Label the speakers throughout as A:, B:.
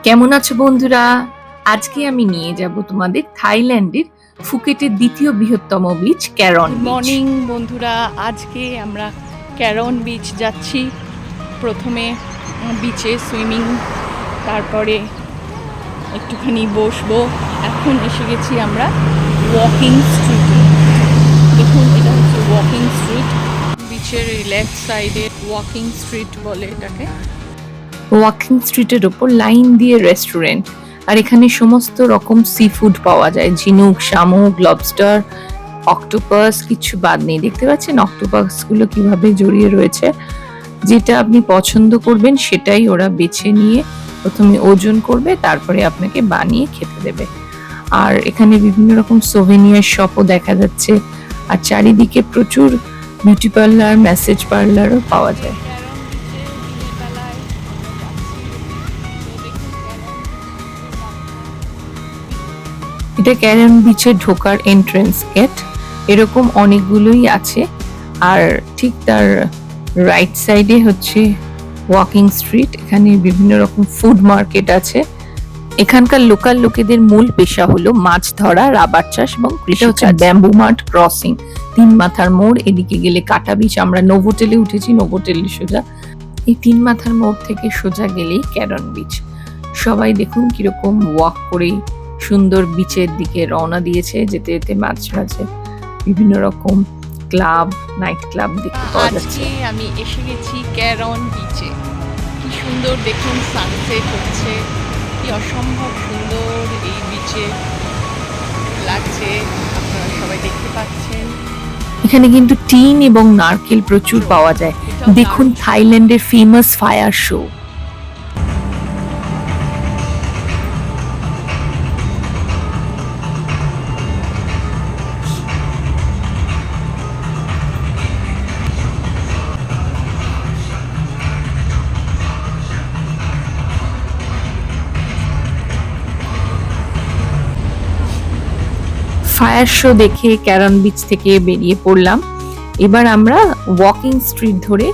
A: কেমন আছো বন্ধুরা? আজকে আমি নিয়ে যাব তোমাদের থাইল্যান্ডের ফুকেটের দ্বিতীয় বৃহত্তম beach Charon
B: good
A: beach.
B: Morning বন্ধুরা, আজকে আমরা ক্যারন বিচ যাচ্ছি। প্রথমে বিচে সুইমিং, তারপরে একটুখানি বসবো। এখন এসে গেছি আমরা ওয়াকিং স্ট্রিটে। দেখুন, এটা হচ্ছে ওয়াকিং স্ট্রিট। বিচের লেফট সাইডে ওয়াকিং স্ট্রিট বলে এটাকে।
A: ওয়াকিং স্ট্রিটের ওপর লাইন দিয়ে রেস্টুরেন্ট, আর এখানে সমস্ত রকম সি ফুড পাওয়া যায়। ঝিনুক, শামুক, লবস্টার, অক্টোপাস, কিছু বাদ নেই। দেখতে পাচ্ছেন অক্টোপাস গুলো কিভাবে জড়িয়ে রয়েছে। যেটা আপনি পছন্দ করবেন সেটাই ওরা বেছে নিয়ে প্রথমে ওজন করবে, তারপরে আপনাকে বানিয়ে খেতে দেবে। আর এখানে বিভিন্ন রকম সোভেনিয়ার শপও দেখা যাচ্ছে, আর চারিদিকে প্রচুর বিউটি পার্লার, ম্যাসেজ পার্লারও পাওয়া যায়। এটা ক্যারন বিচে ঢোকার এন্ট্রেন্স গেট। এরকম অনেকগুলোই আছে, আর ঠিক তার রাইট সাইডে হচ্ছে ওয়াকিং স্ট্রিট। এখানে বিভিন্ন রকম ফুড মার্কেট আছে। এখানকার লোকাল লোকেদের মূল পেশা হলো মাছ ধরা, রাবার চাষ এবং কৃষি। হচ্ছে ব্যাম্বু মার্ট ক্রসিং, 3 মাথার মোড়। এদিকে গেলে কাটা বিচ। আমরা নোভোটেলে উঠেছি, নোভোটেলে সোজা। এই 3 মাথার মোড় থেকে সোজা গেলেই ক্যারন বিচ। সবাই দেখুন কিরকম ওয়াক করে সুন্দর বিচের দিকে রওনা দিয়েছে। যেতে যেতে মাঝে মাঝে বিভিন্ন রকম ক্লাব, নাইট ক্লাব দেখতে পাওয়া যাচ্ছে।
B: আজকে আমি এসে গেছি ক্যারন বিচে। কি সুন্দর দেখুন, সানসেট হচ্ছে। কি অসম্ভব সুন্দর এই বিচে লাগছে, আপনারা সবাই দেখতে পাচ্ছেন।
A: এখানে কিন্তু টিন এবং নারকেল প্রচুর পাওয়া যায়। দেখুন থাইল্যান্ডের famous fire show. Fire show দেখে ক্যারন বিচ থেকে বেরিয়ে পড়লাম। এবার আমরা ওয়াকিং স্ট্রিট ধরে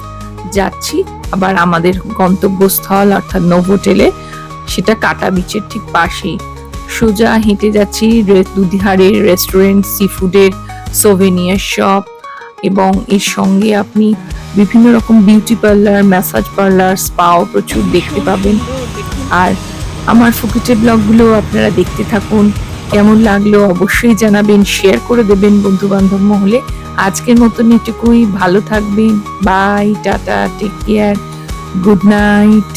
A: যাচ্ছি আবার আমাদের গন্তব্যস্থল অর্থাৎ নোভোটেলে। সেটা কাটা বিচের ঠিক পাশেই। সোজা হেঁটে যাচ্ছি দুধারের রেস্টুরেন্ট, সি ফুডের, সোভেনিয়ার শপ, এবং এর সঙ্গে আপনি বিভিন্ন রকম বিউটি পার্লার, ম্যাসাজ পার্লার, স্পাও প্রচুর দেখতে পাবেন। আর আমার ফুকেটের ব্লগগুলো আপনারা দেখতে থাকুন। কেমন লাগলো অবশ্যই জানাবেন, শেয়ার করে দেবেন বন্ধু বান্ধব মহলে। আজকের মতন এটুকুই। ভালো থাকবেন। Bye, tata, take care, good night.